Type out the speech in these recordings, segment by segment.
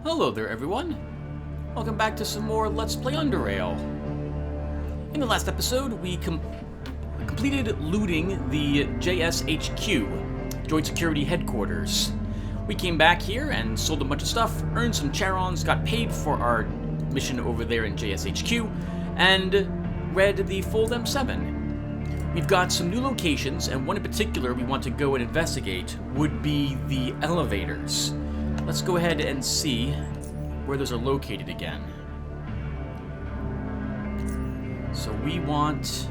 Hello there, everyone. Welcome back to some more Let's Play Underrail. In the last episode, we completed looting the JSHQ, Joint Security Headquarters. We came back here and sold a bunch of stuff, earned some charons, got paid for our mission over there in JSHQ, and read the Fold M7. We've got some new locations, and one in particular we want to go and investigate would be the elevators. Let's go ahead and see where those are located again. So we want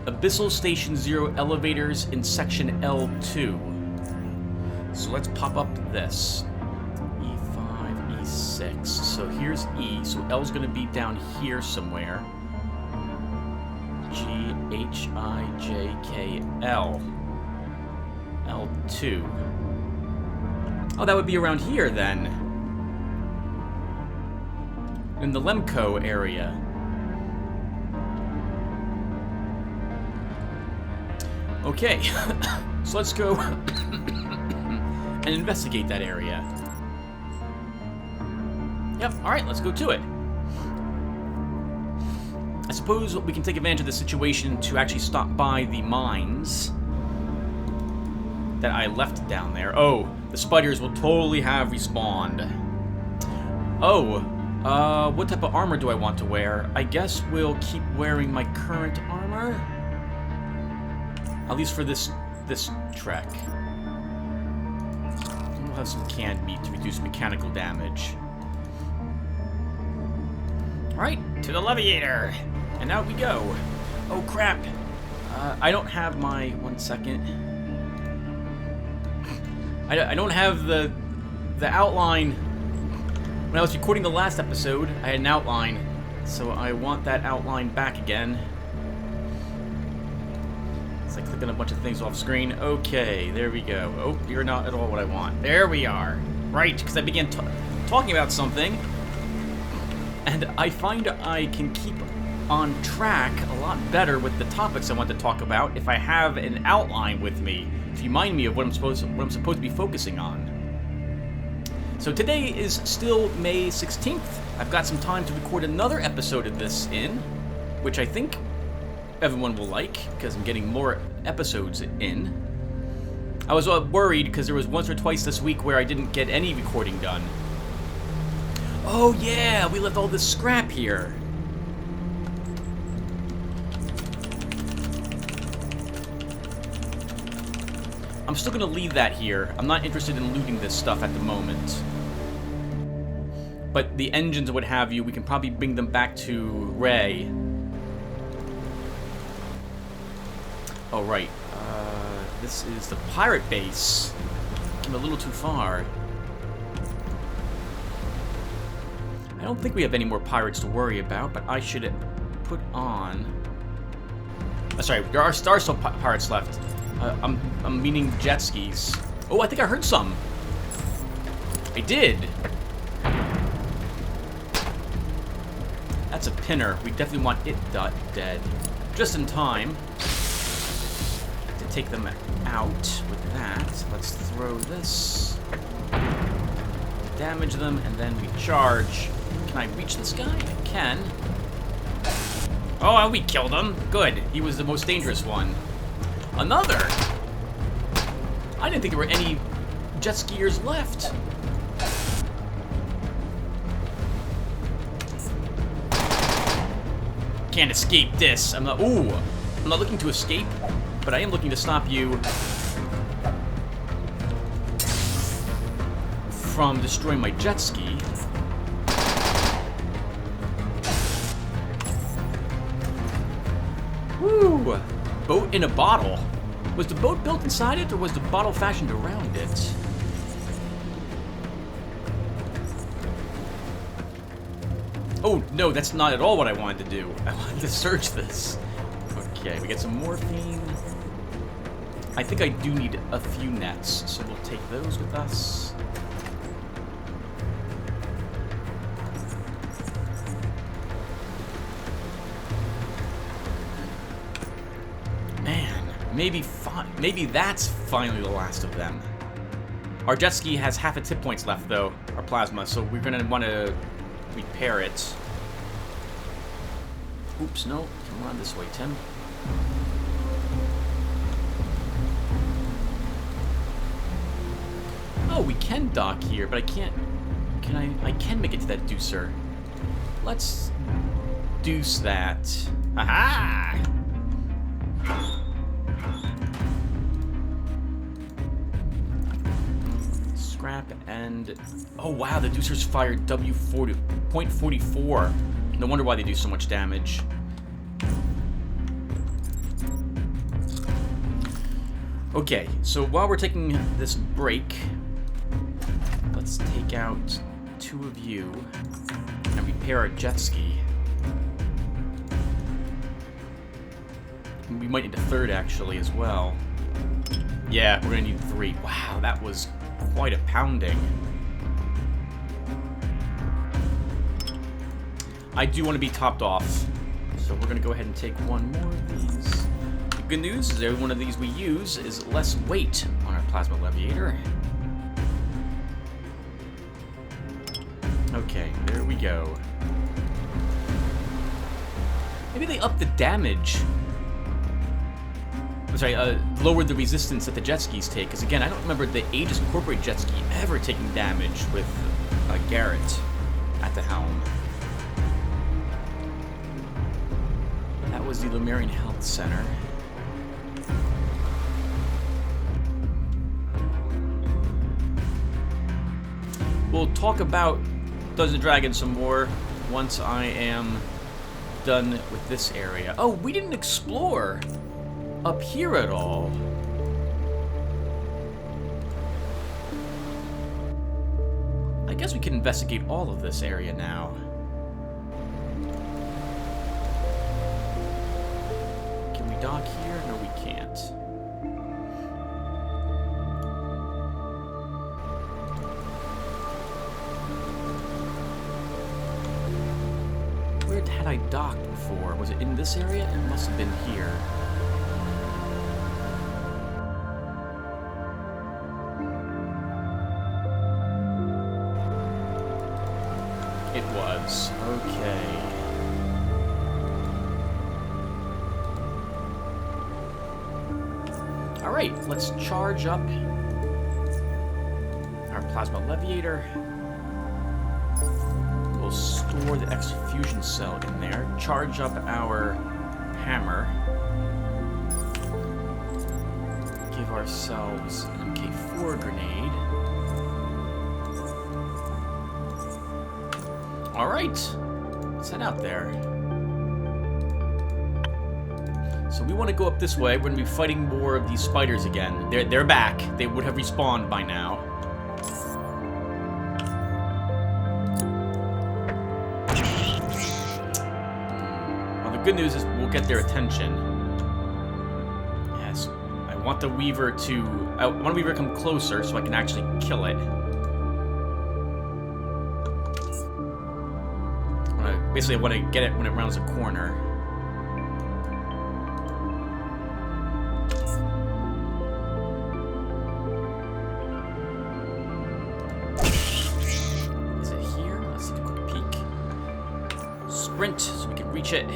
Abyssal Station 0 elevators in section L2. So let's pop up this. E5, E6. So here's E, so L's going to be down here somewhere. G, H, I, J, K, L. L2. Oh, that would be around here, then. In the Lemco area. Okay, so let's go and investigate that area. Yep, alright, let's go to it. I suppose we can take advantage of the situation to actually stop by the mines that I left down there. Oh, the spiders will totally have respawned. Oh, what type of armor do I want to wear? I guess we'll keep wearing my current armor. At least for this trek. We'll have some canned meat to reduce mechanical damage. Alright, to the leviator! And out we go. Oh crap! I don't have my... 1 second. I don't have the outline. When I was recording the last episode, I had an outline, so I want that outline back again. It's like clicking a bunch of things off screen. Okay, there we go. Oh, you're not at all what I want. There we are. Right, because I began talking about something, and I find I can keep on track a lot better with the topics I want to talk about if I have an outline with me to remind me of what I'm supposed to be focusing on. So today is still May 16th. I've got some time to record another episode of this in, which I think everyone will like, because I'm getting more episodes in. I was worried because there was once or twice this week where I didn't get any recording done. Oh yeah, we left all this scrap here. I'm still going to leave that here. I'm not interested in looting this stuff at the moment. But the engines and what have you, we can probably bring them back to Ray. Oh, right. This is the pirate base. I'm a little too far. I don't think we have any more pirates to worry about, but I should put on... Oh, sorry, there are still pirates left. I'm meaning jet skis. Oh, I think I heard some. I did. That's a pinner. We definitely want it dead. Just in time to take them out with that. Let's throw this. Damage them, and then we charge. Can I reach this guy? I can. Oh, we killed him. Good. He was the most dangerous one. Another? I didn't think there were any jet skiers left. Can't escape this. I'm not looking to escape, but I am looking to stop you from destroying my jet ski. Woo! Boat in a bottle. Was the boat built inside it, or was the bottle fashioned around it? Oh, no, that's not at all what I wanted to do. I wanted to search this. Okay, we get some morphine. I think I do need a few nets, so we'll take those with us. Maybe that's finally the last of them. Our jet ski has half its hit points left, though, our plasma, so we're going to want to repair it. Oops, no. Come on this way, Tim. Oh, we can dock here, but I can't... Can I can make it to that deucer. Let's deuce that. Aha! Scrap and... Oh, wow, the deucers fired W40, .44. No wonder why they do so much damage. Okay, so while we're taking this break, let's take out 2 of you and repair our jet ski. We might need a 3rd, actually, as well. Yeah, we're gonna need 3. Wow, that was quite a pounding. I do want to be topped off, so we're gonna go ahead and take 1 more of these. The good news is every one of these we use is less weight on our plasma leviator. Okay, there we go. Maybe they upped the damage. I'm sorry, lowered the resistance that the jet skis take. Because again, I don't remember the Aegis Incorporated jet ski ever taking damage with Garrett at the helm. That was the Lemurian Health Center. We'll talk about Dungeons & Dragons some more once I am done with this area. Oh, we didn't explore up here at all. I guess we can investigate all of this area now. Can we dock here? No, we can't. Where had I docked before? Was it in this area? It must have been here. It was. Okay. Alright, let's charge up our plasma leviator. We'll store the exfusion cell in there. Charge up our hammer. Give ourselves an MK4 grenade. Alright, let's head out there. So we want to go up this way. We're going to be fighting more of these spiders again. They're back. They would have respawned by now. Well, the good news is we'll get their attention. Yes, I want the Weaver to... I want the Weaver to come closer so I can actually kill it. Basically, I want to get it when it rounds a corner. Is it here? Let's take a quick peek. Sprint, so we can reach it.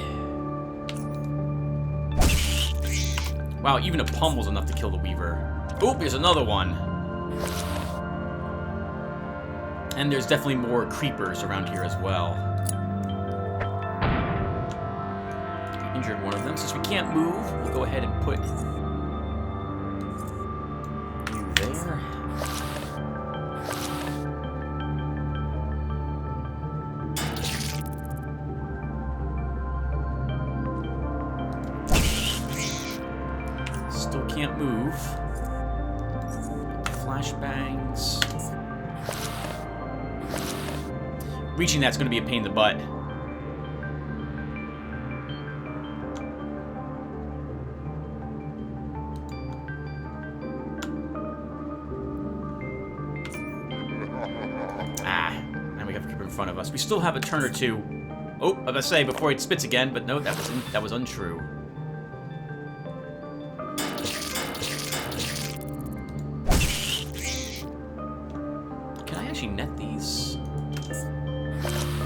Wow, even a pummel's enough to kill the Weaver. Oop, there's another one. And there's definitely more creepers around here as well. Injured one of them. Since we can't move, we'll go ahead and put you there. Still can't move. Flashbangs. Reaching that's going to be a pain in the butt. Front of us. We still have a turn or two. Oh, I was gonna say before it spits again, but no, that was untrue. actually net these?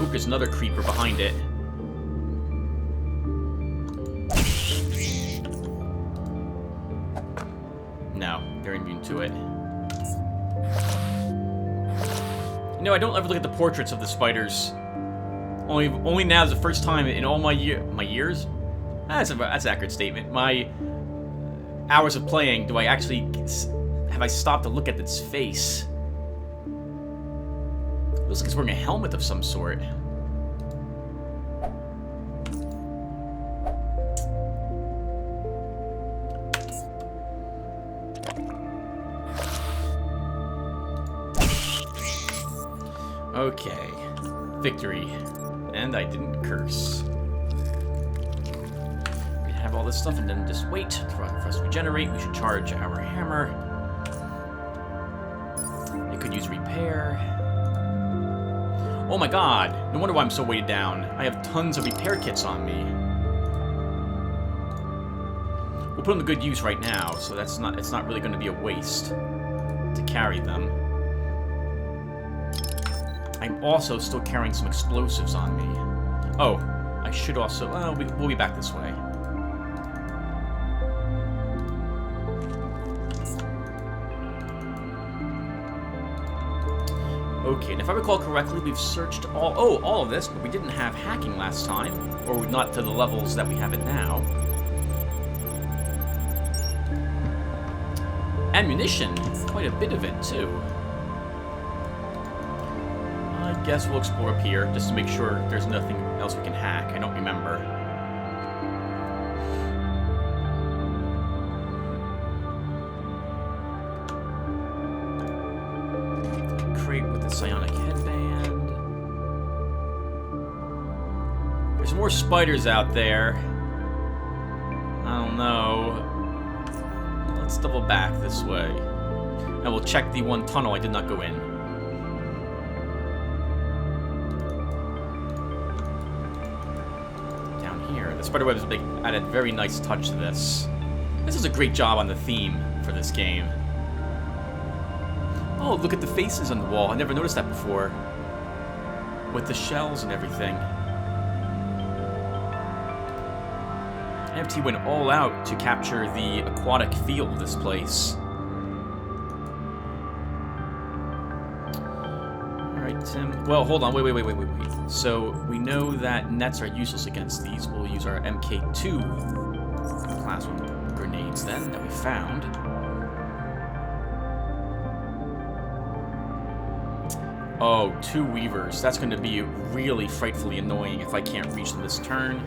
Oop, there's another creeper behind it. No, they're immune to it. You know, I don't ever look at the portraits of the spiders. Only now is the first time in all my years? That's an accurate statement. My hours of playing, do I actually... have I stopped to look at its face? Looks like it's wearing a helmet of some sort. Okay. Victory. And I didn't curse. We have all this stuff and then just wait for us to regenerate. We should charge our hammer. It could use repair. Oh my god! No wonder why I'm so weighted down. I have tons of repair kits on me. We'll put them to good use right now, so it's not really going to be a waste to carry them. I'm also still carrying some explosives on me. Oh, I should also... we'll be back this way. Okay, and if I recall correctly, we've searched all of this, but we didn't have hacking last time, or not to the levels that we have it now. Ammunition, quite a bit of it too. I guess we'll explore up here just to make sure there's nothing else we can hack. I don't remember. With the psionic headband. There's more spiders out there. I don't know. Let's double back this way. And we'll check the one tunnel I did not go in. Down here. The spider web is added a very nice touch to this. This is a great job on the theme for this game. Oh, look at the faces on the wall. I never noticed that before. With the shells and everything. MT went all out to capture the aquatic feel of this place. Alright, Tim. Well, hold on. Wait. So, we know that nets are useless against these. We'll use our MK2 plasma grenades then that we found. Oh, 2 weavers. That's going to be really frightfully annoying if I can't reach them this turn.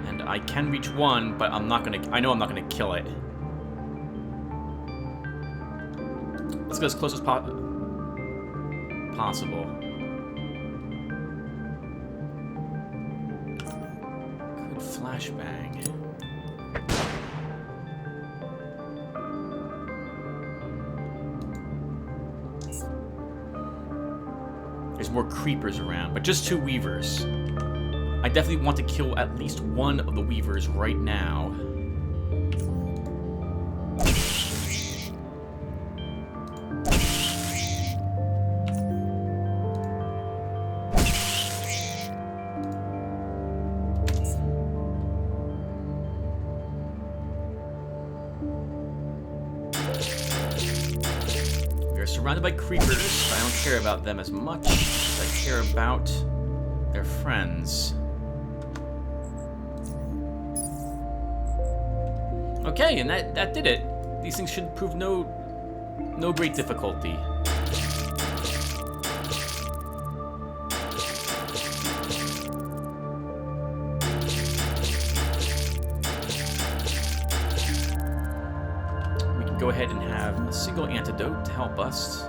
And I can reach one, but I'm not going to... I know I'm not going to kill it. Let's go as close as possible. Good flashbang. There's more creepers around, but just 2 weavers. I definitely want to kill at least one of the weavers right now. Surrounded by creepers, but I don't care about them as much as I care about their friends. Okay, and that did it. These things should prove no great difficulty. We can go ahead and have a single antidote to help us.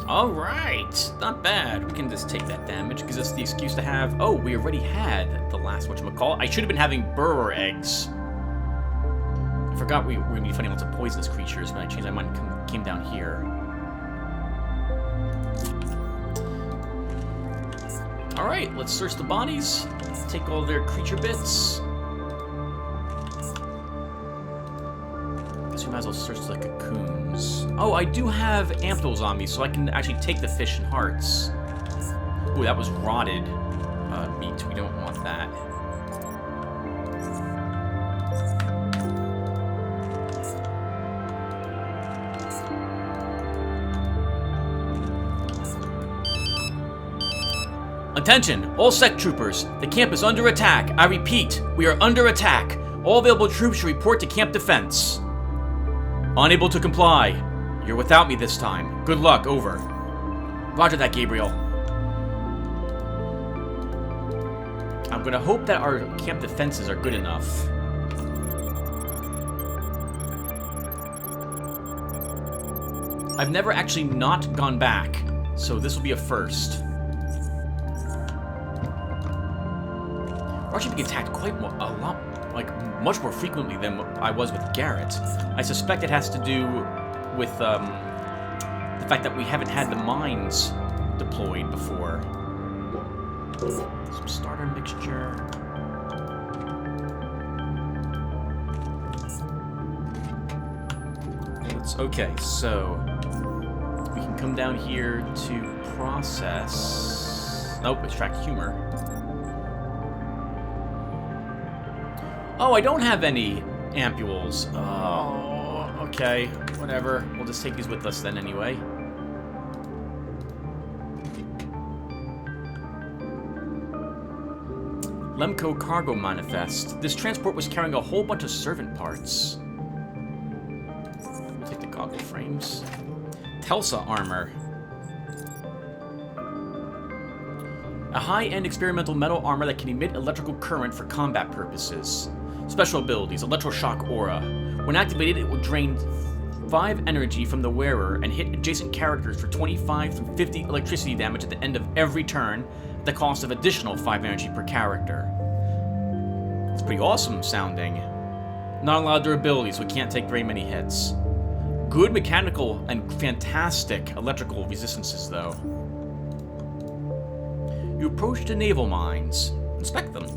Alright, not bad. We can just take that damage. Gives us the excuse to have... Oh, we already had the last whatchamacallit. I should have been having burrower eggs. I forgot we were going to be fighting lots of poisonous creatures when I changed my mind and came down here. Alright, let's search the bodies. Take all their creature bits. Guess we might as well search the cocoons. Oh, I do have ampules on me, so I can actually take the fish and hearts. Ooh, that was rotted meat. We don't want that. Attention, all sect troopers. The camp is under attack. I repeat, we are under attack. All available troops should report to camp defense. Unable to comply. You're without me this time. Good luck, over. Roger that, Gabriel. I'm gonna hope that our camp defenses are good enough. I've never actually not gone back, so this will be a first. We're actually being attacked quite a lot, like much more frequently than I was with Garrett. I suspect it has to do with the fact that we haven't had the mines deployed before. Some starter mixture. Okay, so we can come down here to process. Nope, extract humor. Oh, I don't have any ampules. Oh, okay. Whatever. We'll just take these with us then anyway. Lemco Cargo Manifest. This transport was carrying a whole bunch of servant parts. We'll take the goggle frames. Telsa Armor. A high-end experimental metal armor that can emit electrical current for combat purposes. Special abilities, Electroshock Aura. When activated, it will drain 5 energy from the wearer and hit adjacent characters for 25 through 50 electricity damage at the end of every turn, at the cost of additional 5 energy per character. It's pretty awesome sounding. Not a lot of durability, so we can't take very many hits. Good mechanical and fantastic electrical resistances, though. You approach the naval mines. Inspect them.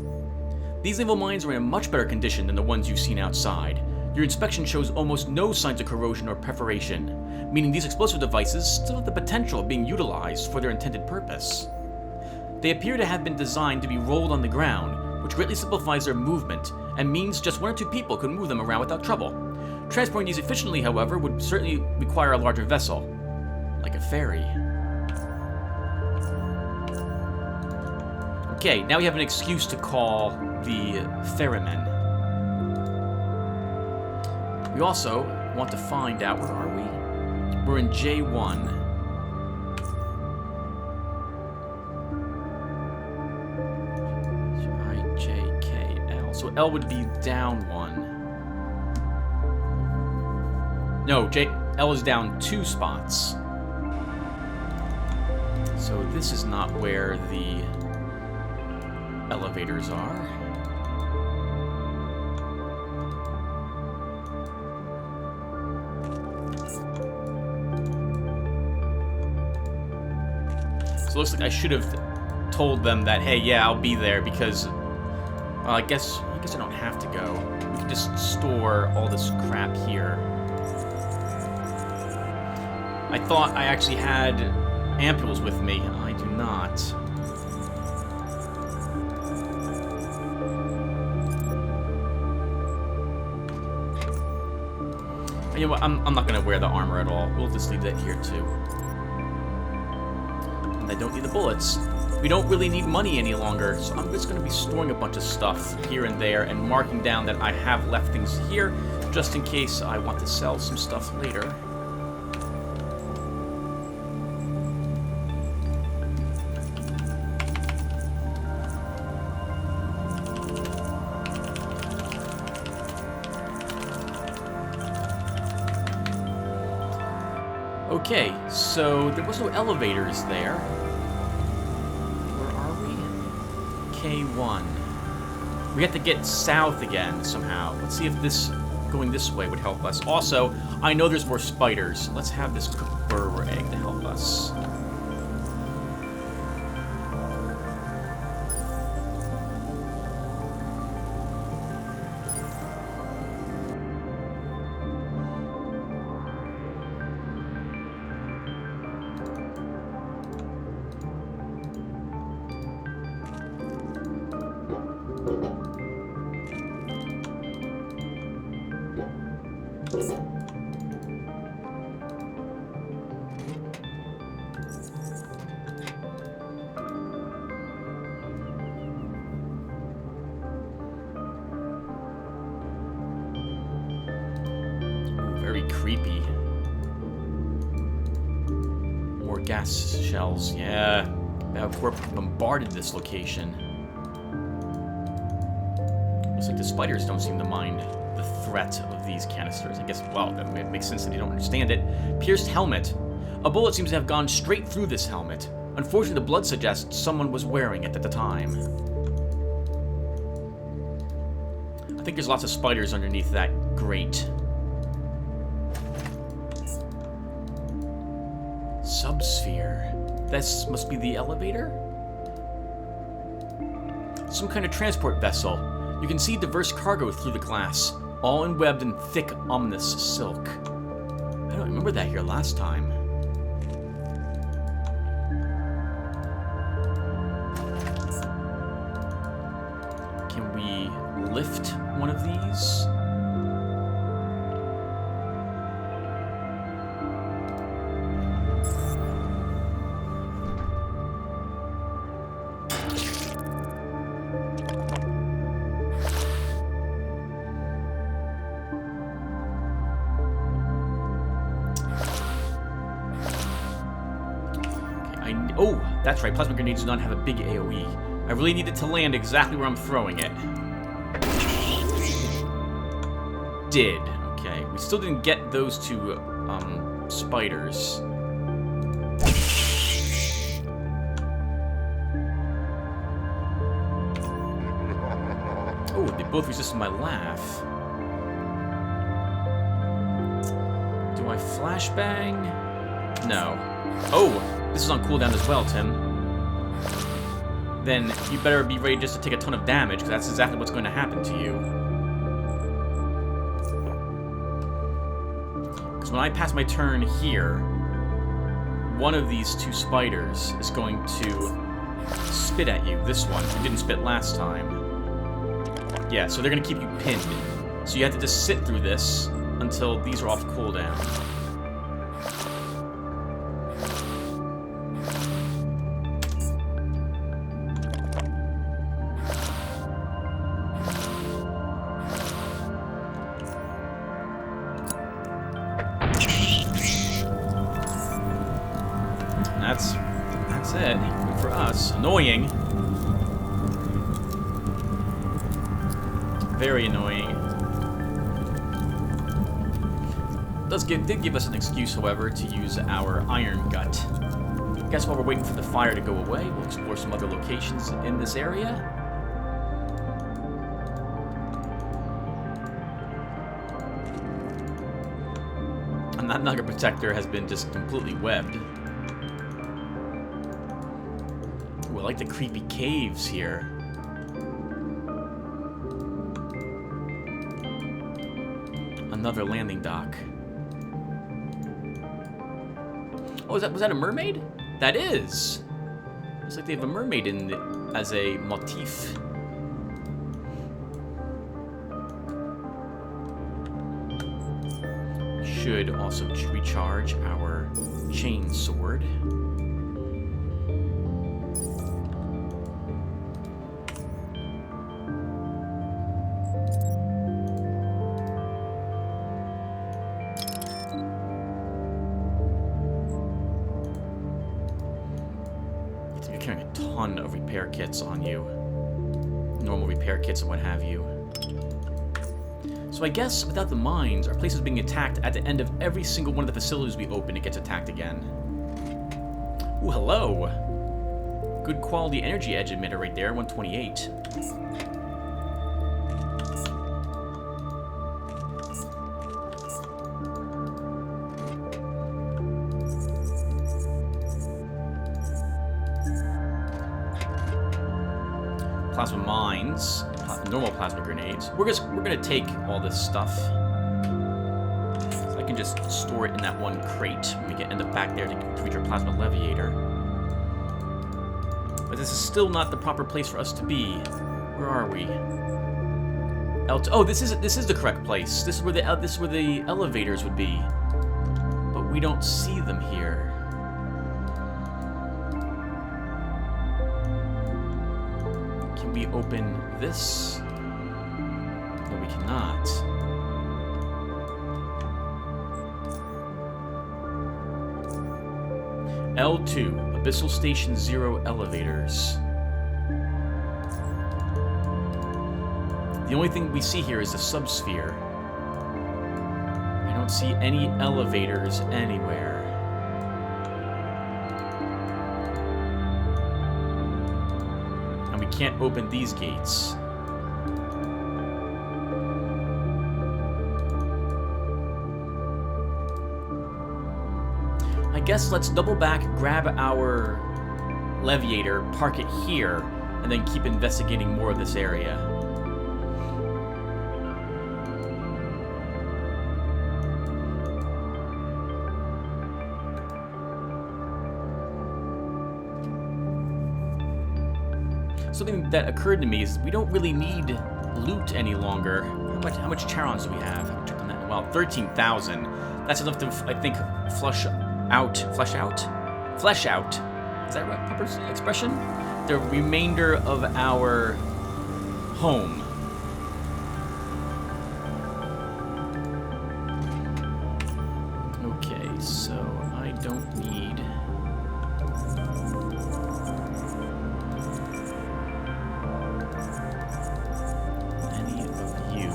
These naval mines are in a much better condition than the ones you've seen outside. Your inspection shows almost no signs of corrosion or perforation, meaning these explosive devices still have the potential of being utilized for their intended purpose. They appear to have been designed to be rolled on the ground, which greatly simplifies their movement, and means just 1 or 2 people can move them around without trouble. Transporting these efficiently, however, would certainly require a larger vessel, like a ferry. Okay, now we have an excuse to call the ferrymen. We also want to find out, where are we? We're in J1. I-J-K-L. So L would be down 1. No, L is down 2 spots. So this is not where the elevators are. So it looks like I should have told them that, hey, yeah, I'll be there, because I guess I don't have to go. We can just store all this crap here. I thought I actually had ampules with me. I do not. You know what, I'm not going to wear the armor at all. We'll just leave that here, too. And I don't need the bullets. We don't really need money any longer, so I'm just going to be storing a bunch of stuff here and there and marking down that I have left things here, just in case I want to sell some stuff later. Okay, so there was no elevators there. Where are we? K1. We have to get south again somehow. Let's see if going this way would help us. Also, I know there's more spiders. Let's have this cooked burr egg to help us. gas shells. Yeah. Valcorp bombarded this location. Looks like the spiders don't seem to mind the threat of these canisters. I guess, well, that makes sense that you don't understand it. Pierced helmet. A bullet seems to have gone straight through this helmet. Unfortunately, the blood suggests someone was wearing it at the time. I think there's lots of spiders underneath that grate. Subsphere. This must be the elevator? Some kind of transport vessel. You can see diverse cargo through the glass, all enwebbed in thick, ominous silk. I don't remember that here last time. Can we lift one of these? Oh, that's right, plasma grenades do not have a big AoE. I really need it to land exactly where I'm throwing it. Did. Okay, we still didn't get those two, spiders. Oh, they both resisted my laugh. Do I flashbang? No. Oh! This is on cooldown as well, Tim. Then you better be ready just to take a ton of damage, because that's exactly what's going to happen to you. Because when I pass my turn here, one of these two spiders is going to spit at you. This one, who didn't spit last time. Yeah, so they're going to keep you pinned. So you have to just sit through this until these are off cooldown. That's it. Good for us. Annoying. Very annoying. Did give us an excuse, however, to use our iron gut. Guess while we're waiting for the fire to go away, we'll explore some other locations in this area. And that Nugget Protector has been just completely webbed. Ooh, I like the creepy caves here. Another landing dock. Oh, was that a mermaid? That is! Looks like they have a mermaid in it as a motif. Should also recharge our chain sword. You're carrying a ton of repair kits on you. Normal repair kits and what have you. So I guess without the mines, our place is being attacked at the end of every single one of the facilities we open. It gets attacked again. Ooh, hello. Good quality energy edge emitter right there, 128. Plasma mines, normal plasma grenades. We're gonna take all this stuff. So I can just store it in that one crate when we end up back there to reach our plasma leviator. But this is still not the proper place for us to be. Where are we? Oh, this is the correct place. This is where the elevators would be. But we don't see them here. Can we open this? No, we cannot. L2, Abyssal Station 0 elevators. The only thing we see here is a subsphere. I don't see any elevators anywhere. And we can't open these gates. I guess let's double back, grab our leviator, park it here, and then keep investigating more of this area. Something that occurred to me is we don't really need loot any longer. How much charons do we have? Well, 13,000. That's enough to, I think, flesh out. Is that right? Proper expression? The remainder of our home. Okay, so I don't need any of you.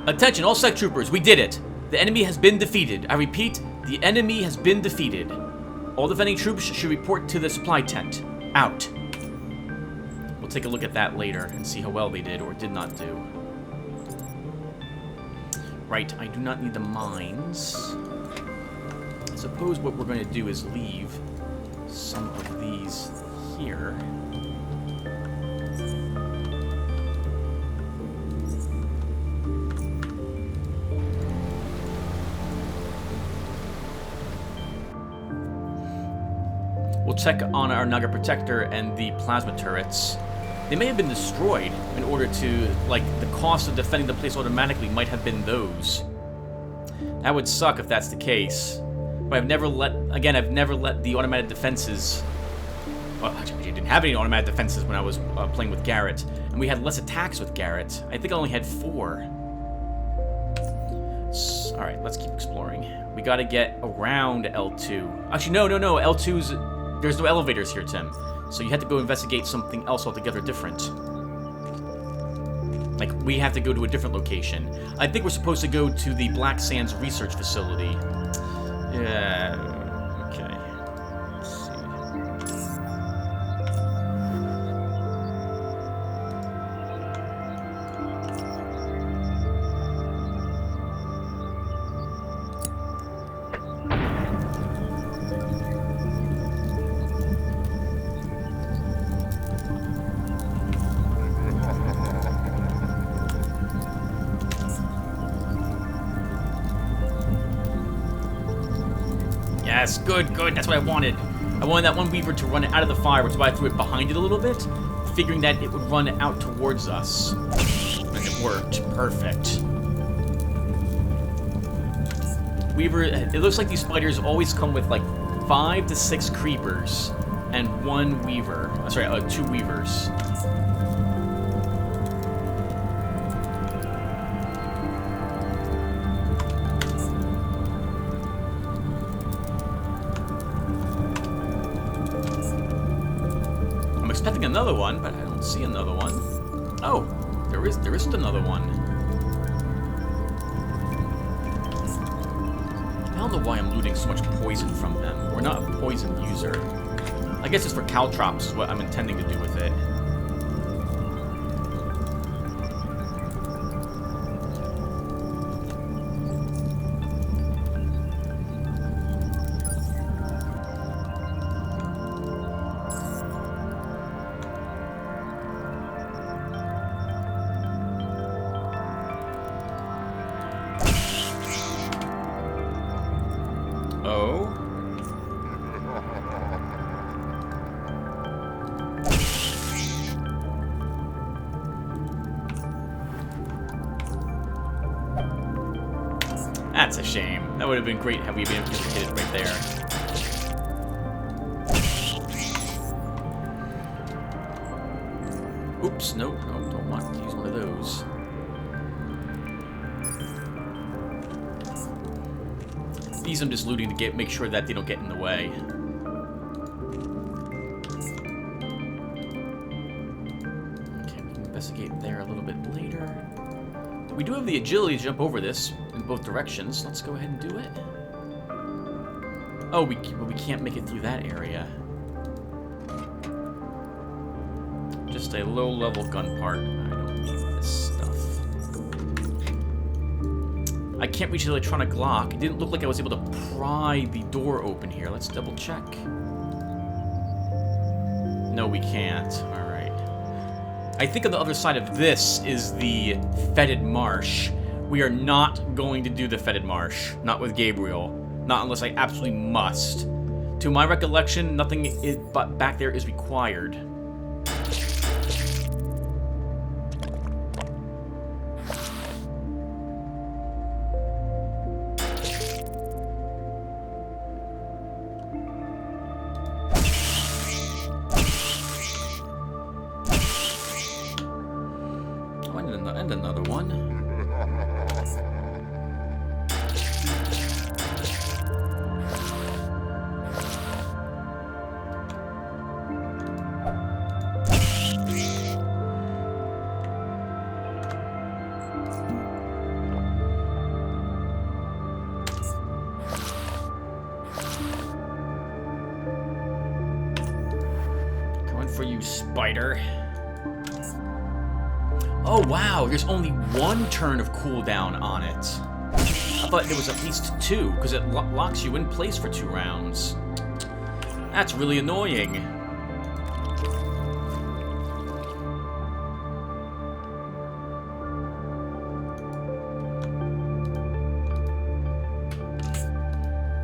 Attention, all sec troopers, we did it! The enemy has been defeated. I repeat, the enemy has been defeated. All defending troops should report to the supply tent. Out. We'll take a look at that later and see how well they did or did not do. Right, I do not need the mines. I suppose what we're going to do is leave some of these here. We'll check on our Naga Protector and the plasma turrets. They may have been destroyed in order to, like, the cost of defending the place automatically might have been those. That would suck if that's the case. But I've never let the automated defenses... Well, actually, I didn't have any automated defenses when I was playing with Garrett. And we had less attacks with Garrett. I think I only had 4. Alright, let's keep exploring. We gotta get around L2. Actually, no. L2's... There's no elevators here, Tim. So you have to go investigate something else altogether different. Like, we have to go to a different location. I think we're supposed to go to the Black Sands Research Facility. Yeah, okay. Let's see. Yes, good. That's what I wanted. I wanted that one weaver to run out of the fire, which is why I threw it behind it a little bit, figuring that it would run out towards us. And it worked. Perfect. Weaver, it looks like these spiders always come with like 5 to 6 creepers and 1 weaver. Sorry, 2 weavers. Expecting another one, but I don't see another one. Oh, there isn't another one. I don't know why I'm looting so much poison from them. We're not a poison user. I guess it's for caltrops is what I'm intending to do with it. Oh. That's a shame. That would have been great had we been able to hit it right there. Oops, nope, don't want to use one of those. These I'm just looting to make sure that they don't get in the way. Okay, we can investigate there a little bit later. We do have the agility to jump over this in both directions. Let's go ahead and do it. Oh, we can't make it through that area. Just a low-level gun part. I don't need this stuff. I can't reach the electronic lock. It didn't look like I was able to pry the door open here. Let's double check. No, we can't. All right. I think on the other side of this is the fetid marsh. We are not going to do the fetid marsh. Not with Gabriel. Not unless I absolutely must. To my recollection, nothing but back there is required. And another one. Going for you, spider. Oh wow, there's only one turn of cooldown on it. I thought there was at least two, because it locks you in place for 2 rounds. That's really annoying.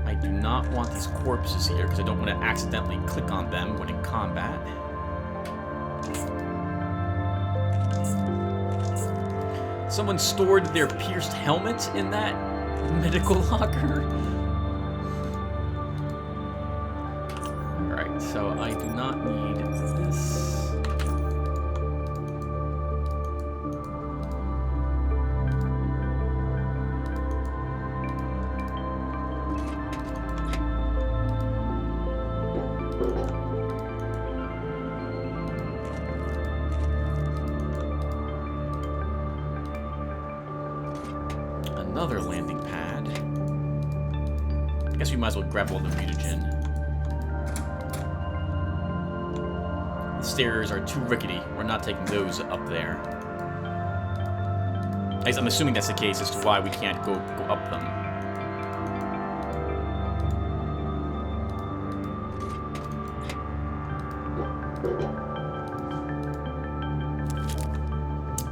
I do not want these corpses here, because I don't want to accidentally click on them when in combat. Someone stored their pierced helmet in that medical locker. Alright, so I do not need this. Another landing pad. I guess we might as well grab all the mutagen. The stairs are too rickety. We're not taking those up there. I'm assuming that's the case as to why we can't go up them.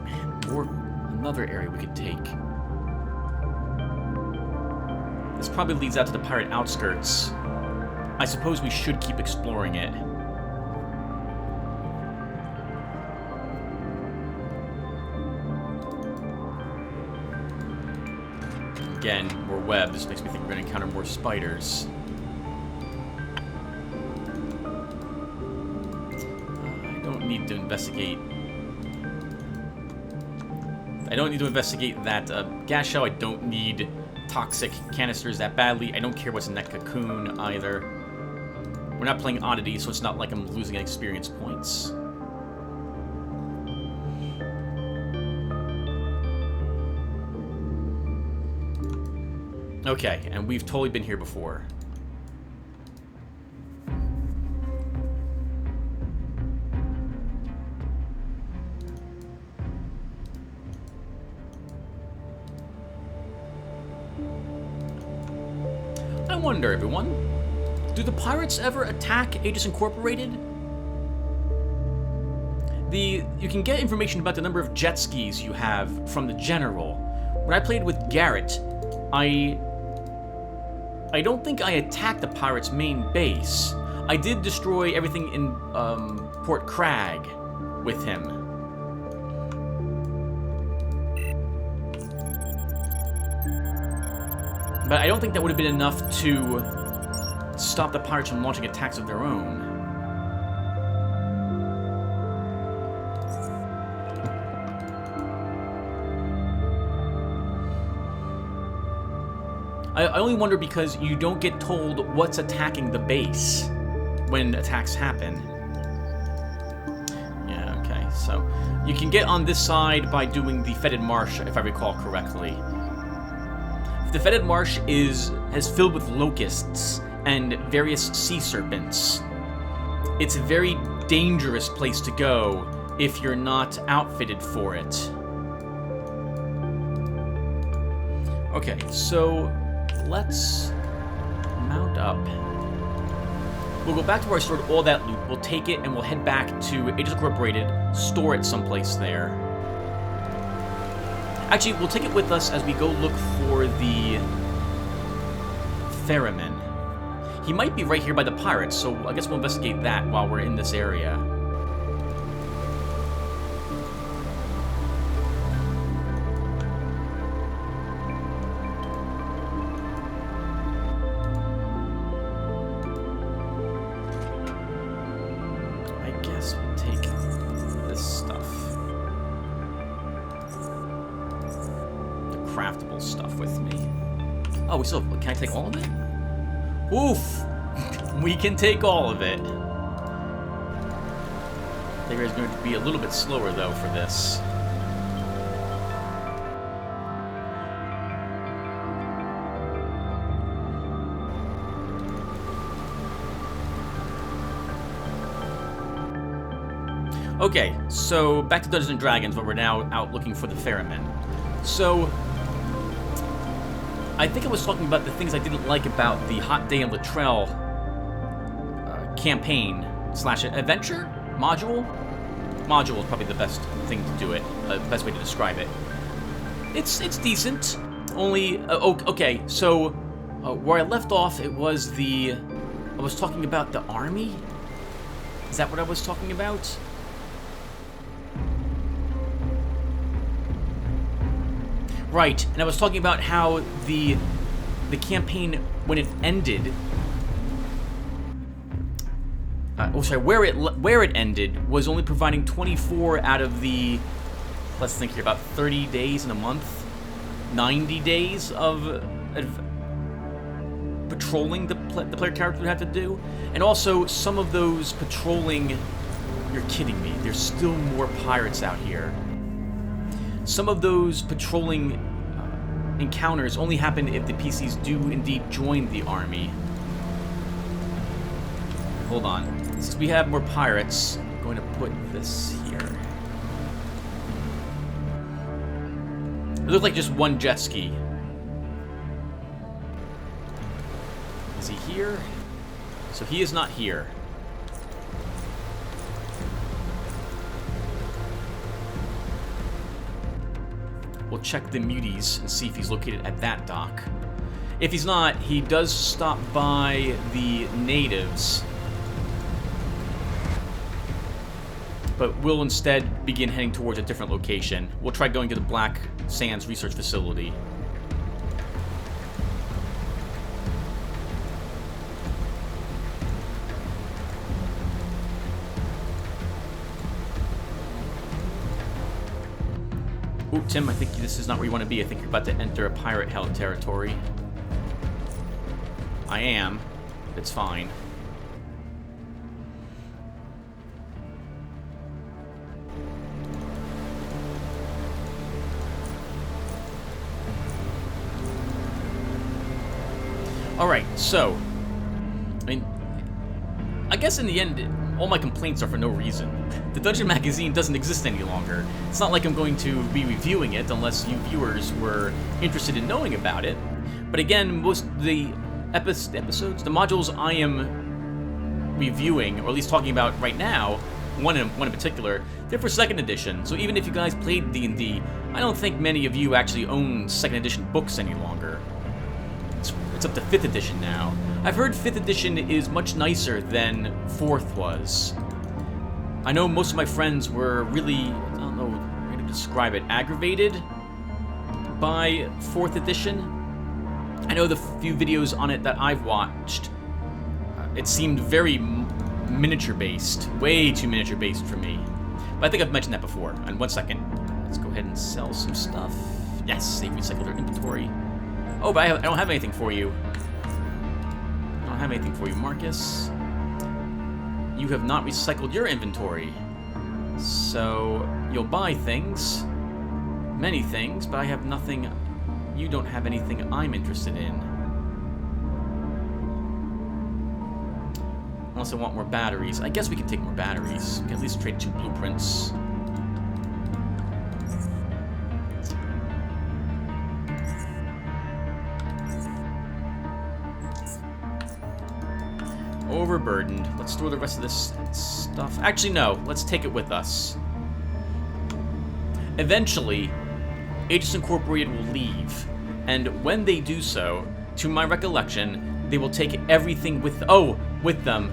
Man, another area we could take. This probably leads out to the pirate outskirts. I suppose we should keep exploring it. Again, more webs. Makes me think we're going to encounter more spiders. I don't need to investigate... I don't need to investigate that gas shell. I don't need toxic canisters that badly. I don't care what's in that cocoon either. We're not playing Oddity, so it's not like I'm losing experience points. Okay, and we've totally been here before. I wonder, everyone, do the pirates ever attack Aegis Incorporated? You can get information about the number of jet skis you have from the general. When I played with Garrett, I don't think I attacked the pirates' main base. I did destroy everything in Port Crag with him. But I don't think that would have been enough to stop the pirates from launching attacks of their own. I only wonder because you don't get told what's attacking the base when attacks happen. Yeah, okay, so you can get on this side by doing the fetid marsh, if I recall correctly. The fetid marsh is filled with locusts and various sea serpents. It's a very dangerous place to go if you're not outfitted for it. Okay, so let's mount up. We'll go back to where I stored all that loot. We'll take it and we'll head back to Aegis Incorporated, store it someplace there. Actually, we'll take it with us as we go look for the ferryman. He might be right here by the pirates, so I guess we'll investigate that while we're in this area. I guess we'll take this stuff. The craftable stuff with me. Oh, we still... Can I take all of it? Oof! We can take all of it. There is going to be a little bit slower, though, for this. Okay, so back to Dungeons & Dragons, where we're now out looking for the ferryman. So... I think I was talking about the things I didn't like about the Hot Day in Lotaeri campaign / adventure module. Module is probably the best thing to do it, best way to describe it. It's decent. Only okay. So where I left off, it was I was talking about the army. Is that what I was talking about? Right, and I was talking about how the campaign, when it ended, where it ended was only providing 24 out of the, let's think here, about 30 days in a month, 90 days of patrolling the player character would have to do, and also some of those patrolling. You're kidding me? There's still more pirates out here. Some of those patrolling encounters only happen if the PCs do indeed join the army. Hold on. Since we have more pirates, I'm going to put this here. It looks like just one jet ski. Is he here? So he is not here. We'll check the muties and see if he's located at that dock. If he's not, he does stop by the natives, but we'll instead begin heading towards a different location. We'll try going to the Black Sands Research Facility. Ooh, Tim, I think this is not where you want to be. I think you're about to enter a pirate-held territory. I am. It's fine. Alright, so... I guess in the end, all my complaints are for no reason. The Dungeon Magazine doesn't exist any longer. It's not like I'm going to be reviewing it unless you viewers were interested in knowing about it. But again, most of the episodes, the modules I am reviewing, or at least talking about right now, one in particular, they're for 2nd edition. So even if you guys played D&D, I don't think many of you actually own 2nd edition books any longer. It's up to 5th edition now. I've heard 5th edition is much nicer than 4th was. I know most of my friends were really, I don't know how to describe it, aggravated by 4th edition. I know the few videos on it that I've watched, it seemed very miniature-based, way too miniature-based for me. But I think I've mentioned that before. And 1 second, let's go ahead and sell some stuff. Yes, save recycle their inventory. Oh, but I don't have anything for you. I don't have anything for you, Marcus. You have not recycled your inventory. So, you'll buy things. Many things, but I have nothing. You don't have anything I'm interested in. Unless I want more batteries. I guess we can take more batteries. We can at least trade 2 blueprints. Overburdened. Let's store the rest of this stuff. Actually, no. Let's take it with us. Eventually, Aegis Incorporated will leave. And when they do so, to my recollection, they will take everything with them.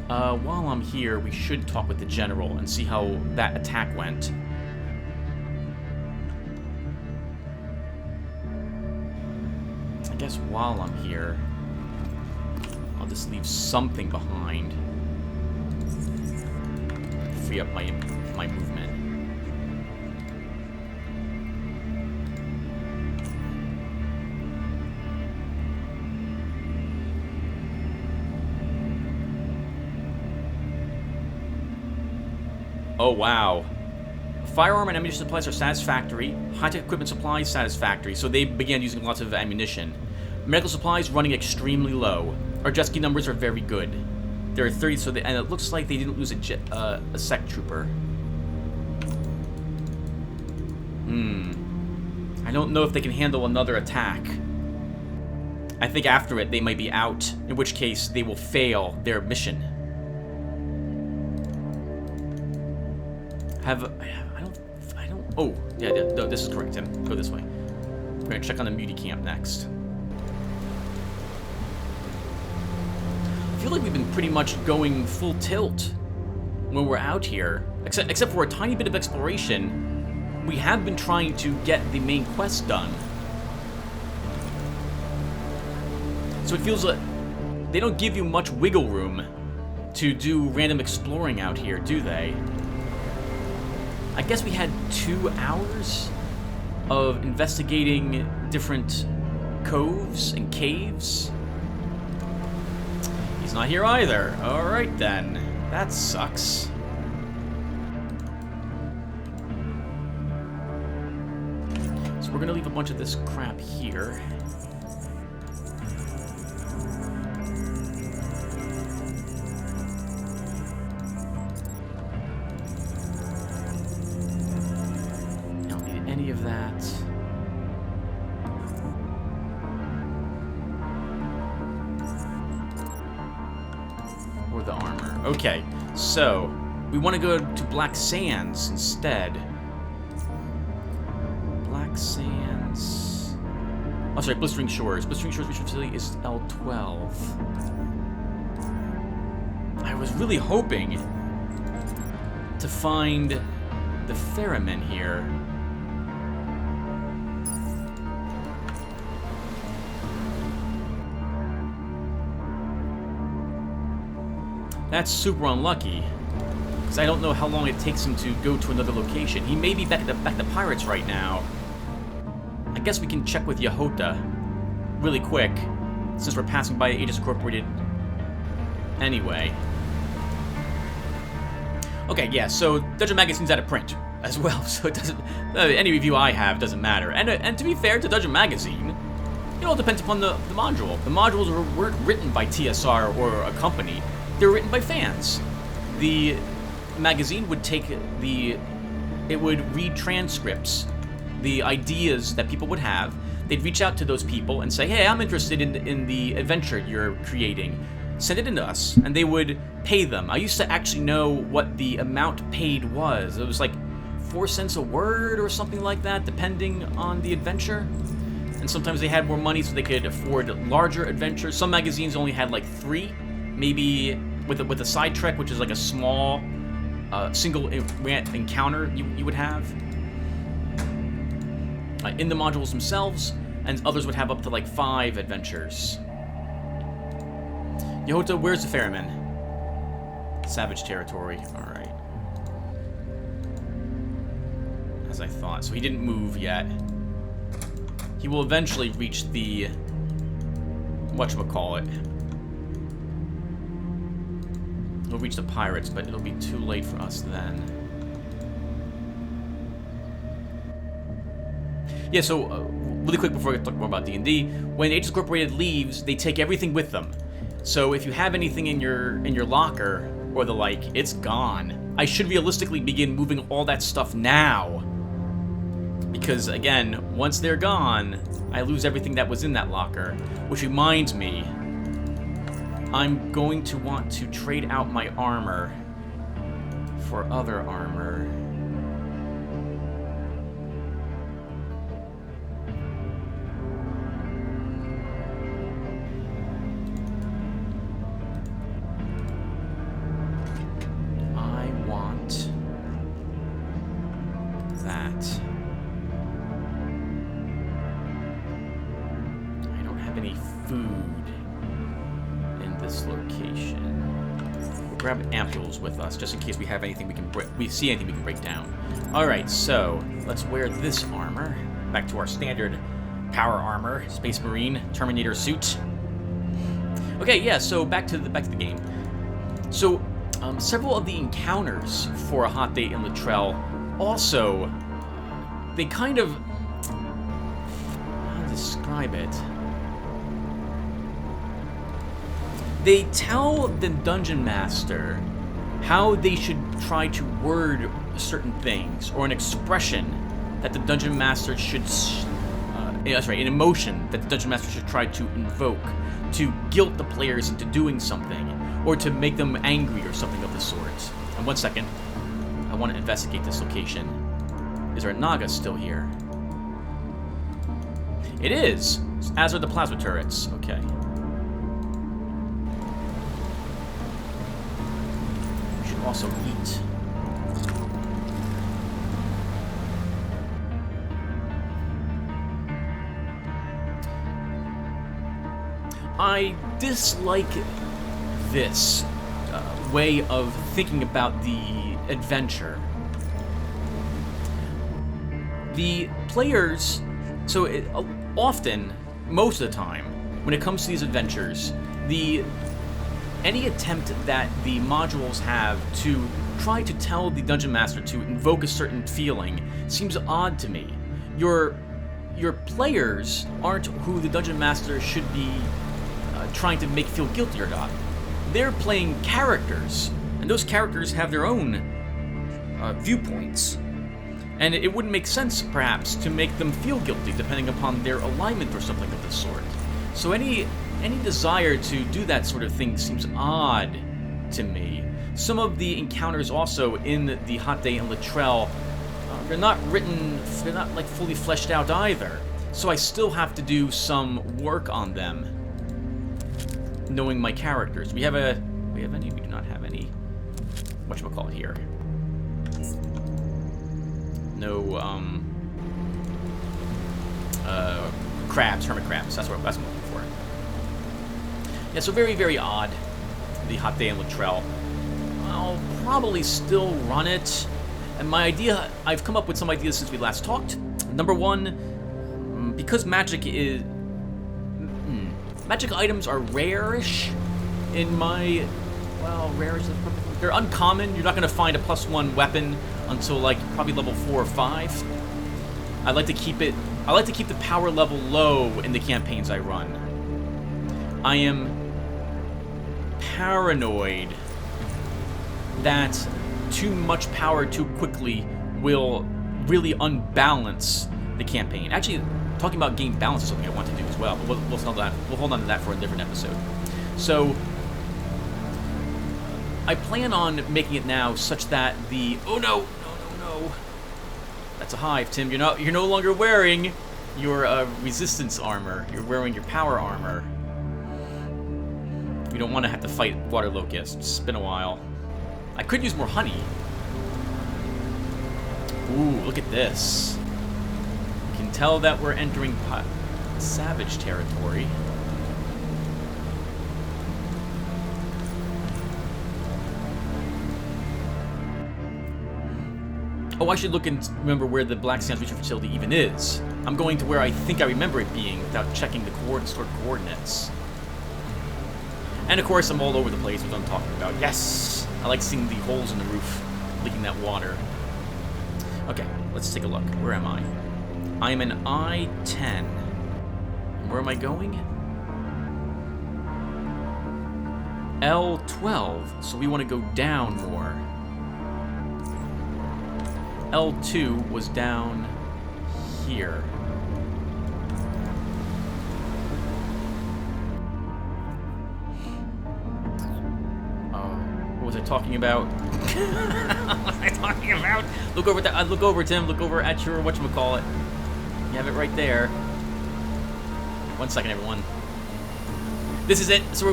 While I'm here, we should talk with the general and see how that attack went. I guess while I'm here, I'll just leave something behind. Free up my movement. Oh, wow. Firearm and ammunition supplies are satisfactory. High-tech equipment supplies, satisfactory. So they began using lots of ammunition. Medical supplies running extremely low. Our jet ski numbers are very good. There are 30, so and it looks like they didn't lose a sec trooper. I don't know if they can handle another attack. I think after it, they might be out, in which case they will fail their mission. I don't... Oh, yeah, no, this is correct, Tim. Go this way. We're gonna check on the Muti camp next. I feel like we've been pretty much going full tilt when we're out here. Except for a tiny bit of exploration, we have been trying to get the main quest done. So it feels like they don't give you much wiggle room to do random exploring out here, do they? I guess we had 2 hours of investigating different coves and caves. He's not here either. Alright then. That sucks. So we're gonna leave a bunch of this crap here. Any of that. Or the armor. Okay, so we want to go to Black Sands instead. Black Sands. Oh, sorry, Blistering Shores. Blistering Shores Research Facility is L12. I was really hoping to find the ferryman here. That's super unlucky, because I don't know how long it takes him to go to another location. He may be back at the Pirates right now. I guess we can check with Yahota really quick, since we're passing by Aegis Incorporated anyway. Okay, yeah, so Dungeon Magazine's out of print as well, so it doesn't... any review I have doesn't matter. And to be fair to Dungeon Magazine, you know, it depends upon the module. The modules weren't written by TSR or a company. They're written by fans. The magazine would take it would read transcripts, the ideas that people would have. They'd reach out to those people and say, hey, I'm interested in the adventure you're creating. Send it in to us, and they would pay them. I used to actually know what the amount paid was. It was like 4 cents a word or something like that, depending on the adventure. And sometimes they had more money so they could afford larger adventures. Some magazines only had like 3. Maybe with a side trek, which is like a small single encounter you would have in the modules themselves, and others would have up to like 5 adventures. Yahota, where's the ferryman? Savage territory. All right. As I thought. So he didn't move yet. he will eventually reach the... whatchamacallit. He'll reach the pirates, but it'll be too late for us then. Yeah, so, really quick before I talk more about D&D, when Aegis Incorporated leaves, they take everything with them. So if you have anything in your locker, or the like, it's gone. I should realistically begin moving all that stuff now. Because, again, once they're gone, I lose everything that was in that locker. Which reminds me, I'm going to want to trade out my armor for other armor. Grab ampules with us, just in case we have anything we see anything we can break down. Alright, so let's wear this armor. Back to our standard power armor, Space Marine, Terminator suit. Okay, yeah, so back to the game. So, several of the encounters for a hot day in Lotaeri also, they kind of, how to describe it? They tell the Dungeon Master how they should try to word certain things, or an expression that the Dungeon Master should, that's right, an emotion that the Dungeon Master should try to invoke to guilt the players into doing something, or to make them angry or something of the sort. And 1 second, I want to investigate this location. Is there a Naga still here? It is, as are the plasma turrets. Okay. Also eat. I dislike this way of thinking about the adventure. The players, so often, most of the time, when it comes to these adventures, any attempt that the modules have to try to tell the Dungeon Master to invoke a certain feeling seems odd to me. Your players aren't who the Dungeon Master should be trying to make feel guilty or not. They're playing characters, and those characters have their own viewpoints. And it wouldn't make sense, perhaps, to make them feel guilty depending upon their alignment or something of the sort. So any desire to do that sort of thing seems odd to me. Some of the encounters also in the Hot Day in Lotaeri, they're not like fully fleshed out either. So I still have to do some work on them, knowing my characters. We have any? We do not have any. Whatchamacallit here? No, crabs, hermit crabs. That's what I'm looking for. Yeah, so very, very odd, the Hot Day in Lotaeri. I'll probably still run it. And my idea, I've come up with some ideas since we last talked. Number one, because magic items are rare-ish in my, well, rare-ish, they're uncommon. You're not going to find a +1 weapon until, like, probably level 4 or 5. I like to keep the power level low in the campaigns I run. I am paranoid that too much power too quickly will really unbalance the campaign. Actually, talking about game balance is something I want to do as well, but we'll hold on to that for a different episode. So, I plan on making it now such that the... Oh no! No. That's a hive, Tim. You're no longer wearing your resistance armor. You're wearing your power armor. We don't want to have to fight water locusts. It's been a while. I could use more honey. Ooh, look at this. You can tell that we're entering savage territory. Oh, I should look and remember where the Black Sands Research Facility even is. I'm going to where I think I remember it being without checking the stored coordinates. And of course, I'm all over the place, what I'm talking about. Yes! I like seeing the holes in the roof, leaking that water. Okay, let's take a look. Where am I? I am in I-10. Where am I going? L12, so we want to go down more. L2 was down here. What was I talking about? What was I talking about? Look over that. Look over, Tim. Look over at your whatchamacallit. You have it right there. 1 second, everyone. This is it. This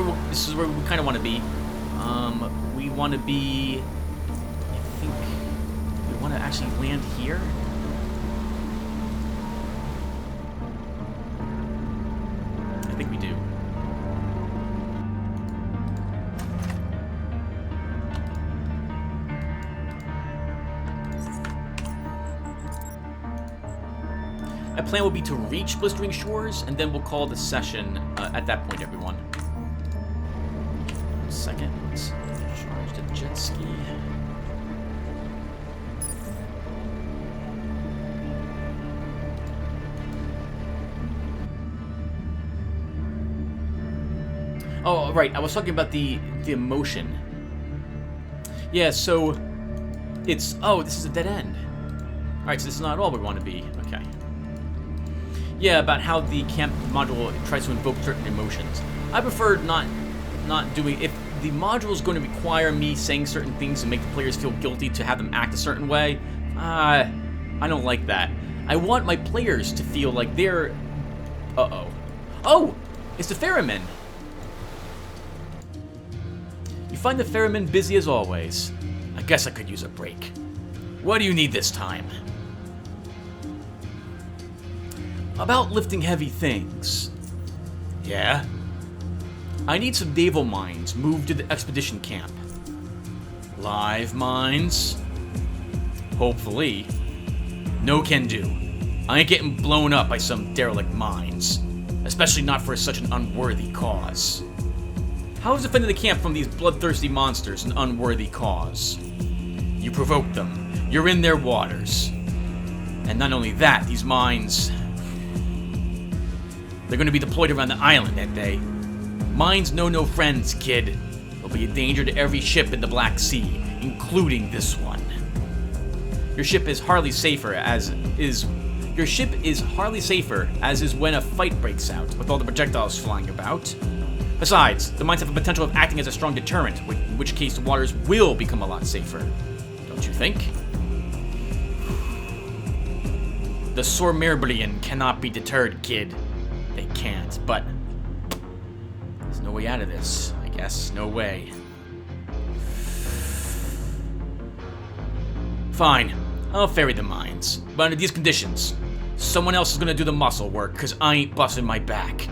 is where we kind of want to be. We want to be. I think we want to actually land here. I think we do. My plan will be to reach Blistering Shores, and then we'll call the session at that point, everyone. 1 second. Let's charge the jet ski. Oh, right. I was talking about the emotion. Yeah, so it's... Oh, this is a dead end. All right, so this is not all we want to be. Okay. Yeah, about how the camp module tries to invoke certain emotions. I prefer not doing... If the module is going to require me saying certain things to make the players feel guilty to have them act a certain way, I don't like that. I want my players to feel like they're... Uh-oh. Oh! It's the ferryman! You find the ferryman busy as always. I guess I could use a break. What do you need this time? About lifting heavy things. Yeah? I need some naval mines moved to the expedition camp. Live mines? Hopefully. No can do. I ain't getting blown up by some derelict mines. Especially not for such an unworthy cause. How is defending the camp from these bloodthirsty monsters an unworthy cause? You provoked them. You're in their waters. And not only that, these mines... They're going to be deployed around the island, aren't they? Mines know no friends, kid. They'll be a danger to every ship in the Black Sea, including this one. Your ship is hardly safer as is when a fight breaks out, with all the projectiles flying about. Besides, the mines have the potential of acting as a strong deterrent, in which case the waters will become a lot safer. Don't you think? The Sormerblian cannot be deterred, kid. They can't, but there's no way out of this, I guess. No way. Fine. I'll ferry the mines. But under these conditions, someone else is gonna do the muscle work, because I ain't busting my back.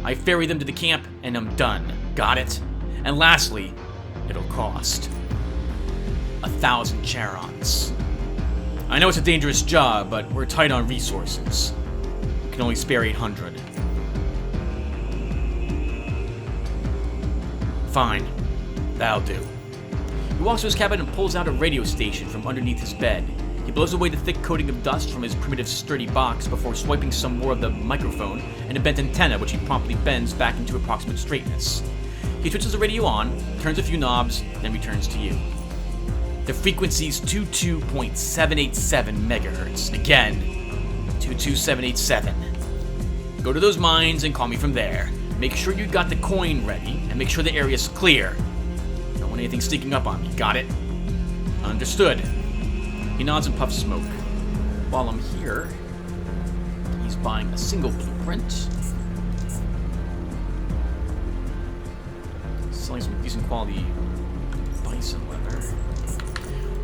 I ferry them to the camp, and I'm done. Got it? And lastly, it'll cost 1,000 charons. I know it's a dangerous job, but we're tight on resources. We can only spare 800. Fine. That'll do. He walks to his cabin and pulls out a radio station from underneath his bed. He blows away the thick coating of dust from his primitive sturdy box before swiping some more of the microphone and a bent antenna, which he promptly bends back into approximate straightness. He switches the radio on, turns a few knobs, then returns to you. The frequency's 22.787 megahertz. Again, 22787. Go to those mines and call me from there. Make sure you got the coin ready, and make sure the area's clear. Don't want anything sneaking up on me, got it? Understood. He nods and puffs smoke. While I'm here, he's buying a single blueprint. Selling some decent quality bison leather.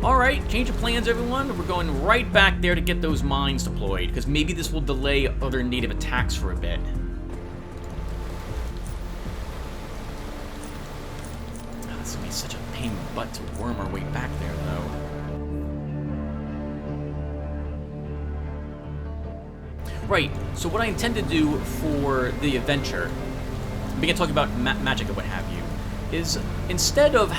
Alright, change of plans, everyone. We're going right back there to get those mines deployed, because maybe this will delay other native attacks for a bit. It's gonna be such a pain in the butt to worm our way back there, though. Right, so what I intend to do for the adventure, begin talking about magic and what have you, is instead of...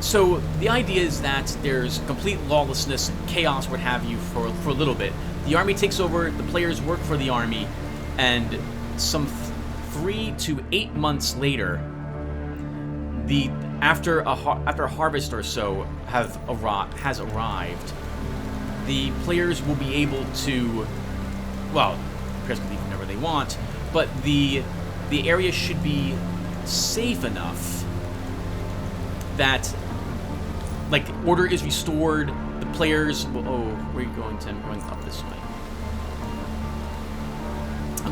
So the idea is that there's complete lawlessness, chaos, what have you, for a little bit. The army takes over, the players work for the army, and some 3 to 8 months later, after a harvest or so has arrived, the players will be able to... Well, players can leave whenever they want, but the area should be safe enough that, like, order is restored. The players will... Oh, where are you going, Tim? Going up this way.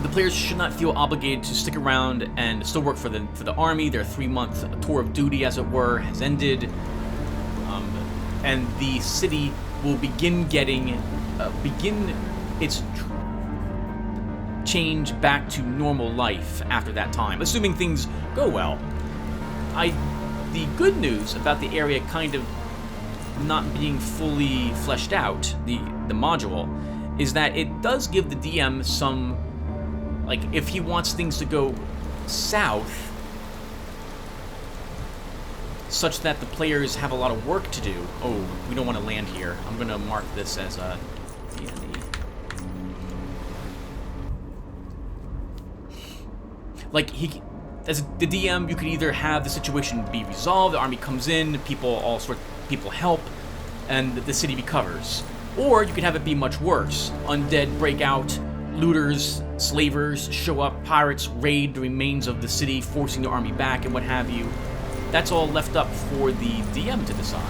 The players should not feel obligated to stick around and still work for the army. Their 3-month tour of duty, as it were, has ended, and the city will begin its change back to normal life after that time, assuming things go well. The good news about the area kind of not being fully fleshed out, the module, is that it does give the DM some, like, if he wants things to go south, such that the players have a lot of work to do. Oh, we don't want to land here. I'm going to mark this as a D&D. Like, as the DM, you could either have the situation be resolved, the army comes in, all sorts of people help, and the city recovers. Or you could have it be much worse. Undead break out, looters, slavers show up, pirates raid the remains of the city, forcing the army back and what have you. That's all left up for the DM to decide.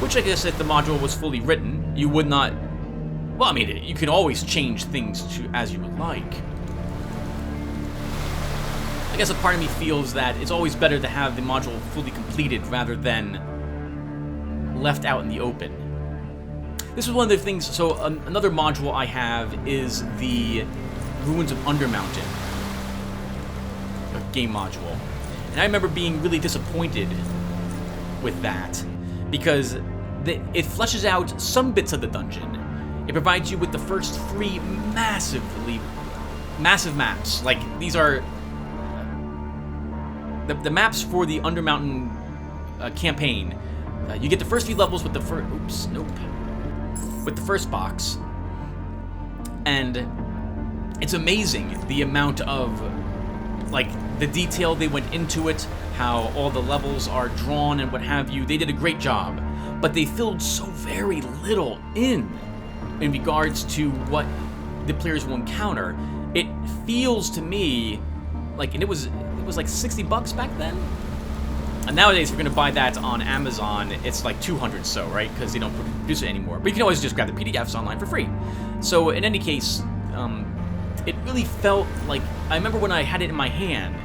Which, I guess, if the module was fully written, you would not... Well, I mean, you can always change things as you would like. I guess a part of me feels that it's always better to have the module fully completed rather than left out in the open. This is one of the things... So, another module I have is the Ruins of Undermountain, a game module. And I remember being really disappointed with that, because it fleshes out some bits of the dungeon. It provides you with the first 3 massive maps. Like, these are... The maps for the Undermountain campaign. You get the first few levels with the first... Oops, nope. With the first box. And it's amazing the amount of... like, the detail they went into it, how all the levels are drawn and what have you. They did a great job, but they filled so very little in regards to what the players will encounter. It feels to me like, and it was like $60 back then. And nowadays, if you're gonna buy that on Amazon, it's like 200 so, right? Because they don't produce it anymore. But you can always just grab the PDFs online for free. So in any case, it really felt like... I remember when I had it in my hand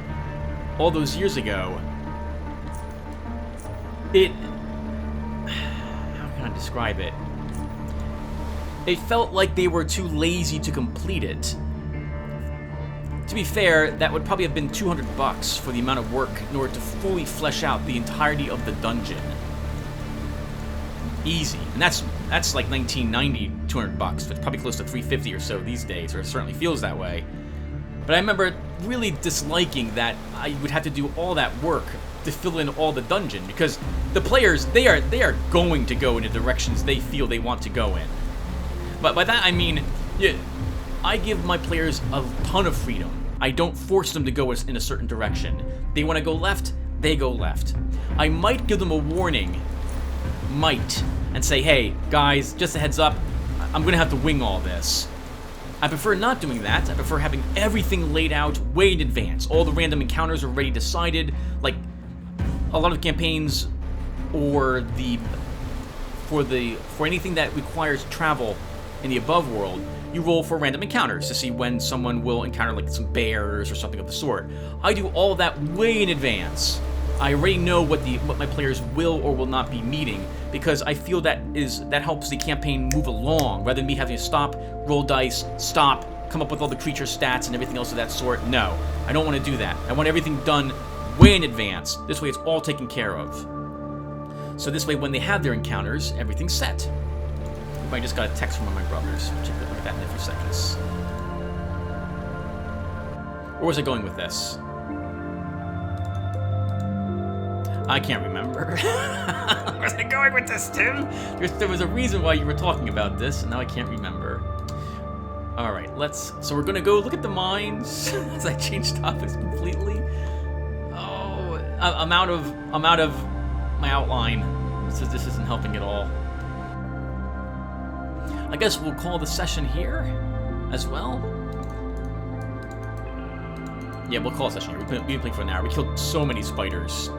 all those years ago, how can I describe it? It felt like they were too lazy to complete it. To be fair, that would probably have been $200 for the amount of work in order to fully flesh out the entirety of the dungeon. Easy. And that's like 1990 $200. It's probably close to $350 or so these days, or it certainly feels that way. But I remember really disliking that I would have to do all that work to fill in all the dungeon, because the players, they are going to go in the directions they feel they want to go in. But by that I mean, yeah, I give my players a ton of freedom. I don't force them to go in a certain direction. They want to go left, they go left. I might give them a warning, and say, hey, guys, just a heads up, I'm going to have to wing all this. I prefer not doing that. I prefer having everything laid out way in advance. All the random encounters are already decided. Like, a lot of campaigns, or for anything that requires travel in the above world, you roll for random encounters to see when someone will encounter, like, some bears or something of the sort. I do all that way in advance. I already know what my players will or will not be meeting, because I feel that helps the campaign move along, rather than me having to stop, roll dice, stop, come up with all the creature stats and everything else of that sort. No, I don't want to do that. I want everything done way in advance. This way it's all taken care of. So this way, when they have their encounters, everything's set. I just got a text from one of my brothers. Check a look at that in a few seconds. Where was I going with this? I can't remember. Where was I going with this, Tim? There was a reason why you were talking about this, and now I can't remember. Alright, so we're gonna go look at the mines as I change topics completely. Oh, I'm out of my outline, so this isn't helping at all. I guess we'll call the session here as well. Yeah, we'll call a session here. We've been playing for an hour. We killed so many spiders.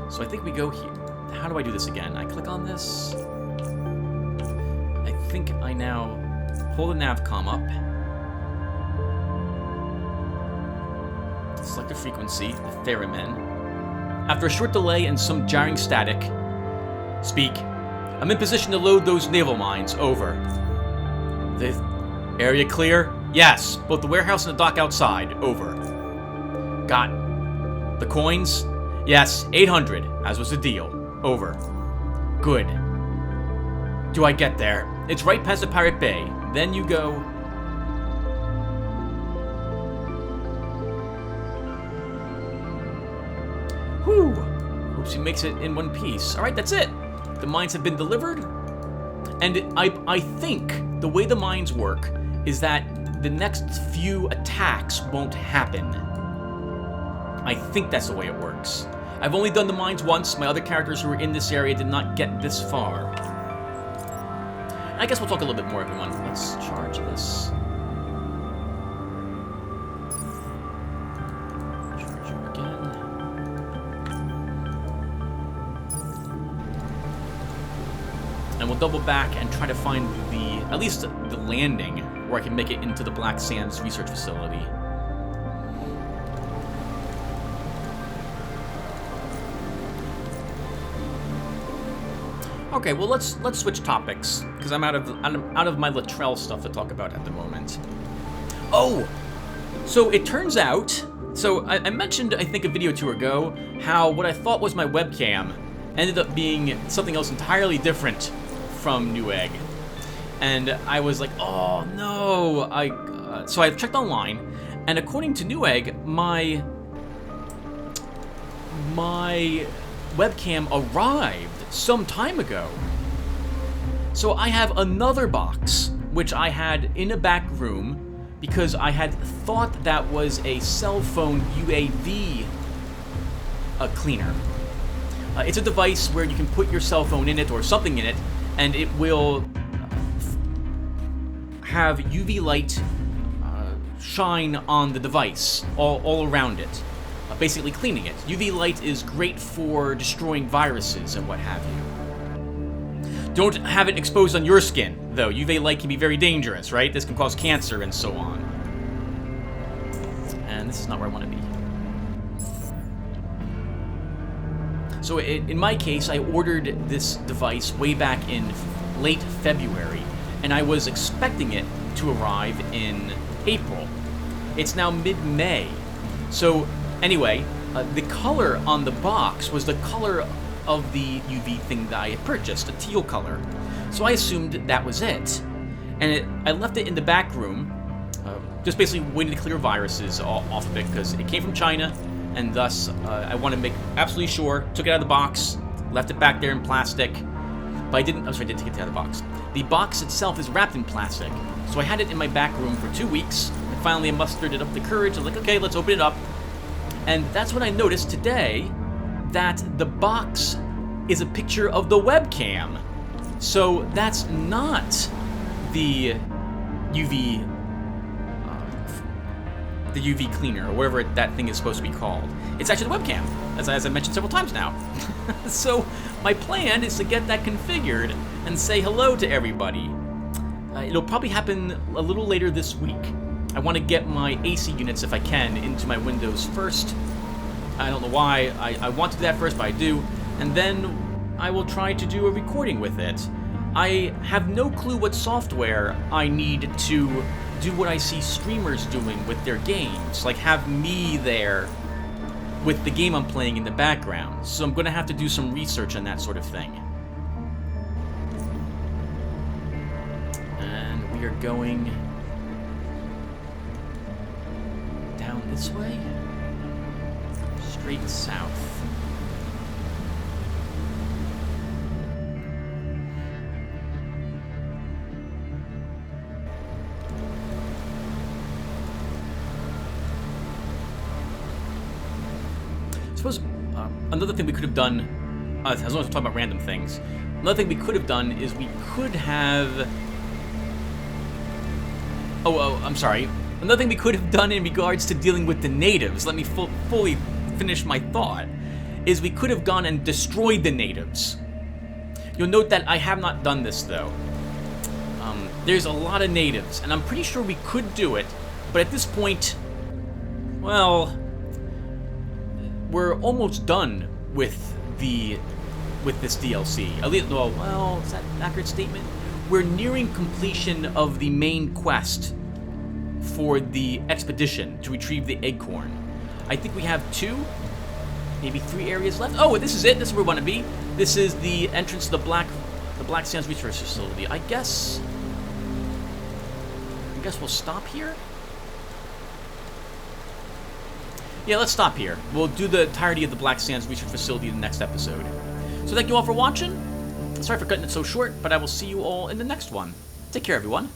So I think we go here. How do I do this again? I click on this. I think I now pull the navcom up. Select the frequency, the theremin. After a short delay and some jarring static, speak. I'm in position to load those naval mines. Over. The area clear? Yes, both the warehouse and the dock outside. Over. Got the coins? Yes, 800, as was the deal. Over. Good. Do I get there? It's right past the Pirate Bay. Then you go... Whew. Hopes he makes it in one piece. Alright, that's it. The mines have been delivered. And I think the way the mines work is that the next few attacks won't happen. I think that's the way it works. I've only done the mines once. My other characters who were in this area did not get this far. I guess we'll talk a little bit more, everyone. Let's charge this. Charge you again. And we'll double back and try to find at least the landing where I can make it into the Black Sands research facility. Okay, well let's switch topics because I'm out of my Lotaeri stuff to talk about at the moment. Oh, so it turns out. So I mentioned, I think a video or two ago, how what I thought was my webcam ended up being something else entirely different from Newegg, and I was like, oh no! So I checked online, and according to Newegg, my webcam arrived some time ago. So I have another box, which I had in a back room because I had thought that was a cell phone UAV cleaner. It's a device where you can put your cell phone in it or something in it, and it will have UV light shine on the device all around it. Basically cleaning it. UV light is great for destroying viruses and what have you. Don't have it exposed on your skin, though. UV light can be very dangerous, right? This can cause cancer and so on. And this is not where I want to be. So in my case, I ordered this device way back in late February, and I was expecting it to arrive in April. It's now mid-May. So anyway, the color on the box was the color of the UV thing that I had purchased, a teal color. So I assumed that was it. And I left it in the back room, just basically waiting to clear viruses off of it, because it came from China, and thus I want to make absolutely sure. Took it out of the box, left it back there in plastic, but I didn't take it out of the box. The box itself is wrapped in plastic, so I had it in my back room for 2 weeks, and finally I mustered up the courage. I was like, okay, let's open it up. And that's when I noticed today that the box is a picture of the webcam. So that's not the UV cleaner, or whatever that thing is supposed to be called. It's actually the webcam, as I mentioned several times now. So my plan is to get that configured and say hello to everybody. It'll probably happen a little later this week. I want to get my AC units, if I can, into my Windows first. I don't know why I want to do that first, but I do. And then I will try to do a recording with it. I have no clue what software I need to do what I see streamers doing with their games. Like, have me there with the game I'm playing in the background. So I'm going to have to do some research on that sort of thing. going down this way? Straight south. I suppose another thing we could have done, as long as we're talking about random things, another thing we could have done is we could have... Oh, I'm sorry. Another thing we could have done in regards to dealing with the natives, let me fully finish my thought, is we could have gone and destroyed the natives. You'll note that I have not done this, though. There's a lot of natives, and I'm pretty sure we could do it, but at this point, well, we're almost done with this DLC. At least, well, is that an accurate statement? We're nearing completion of the main quest for the expedition to retrieve the acorn. I think we have 2, maybe 3 areas left. Oh, this is it. This is where we want to be. This is the entrance to the Black Sands Research Facility. I guess we'll stop here. Yeah, let's stop here. We'll do the entirety of the Black Sands Research Facility in the next episode. So thank you all for watching. Sorry for cutting it so short, but I will see you all in the next one. Take care, everyone.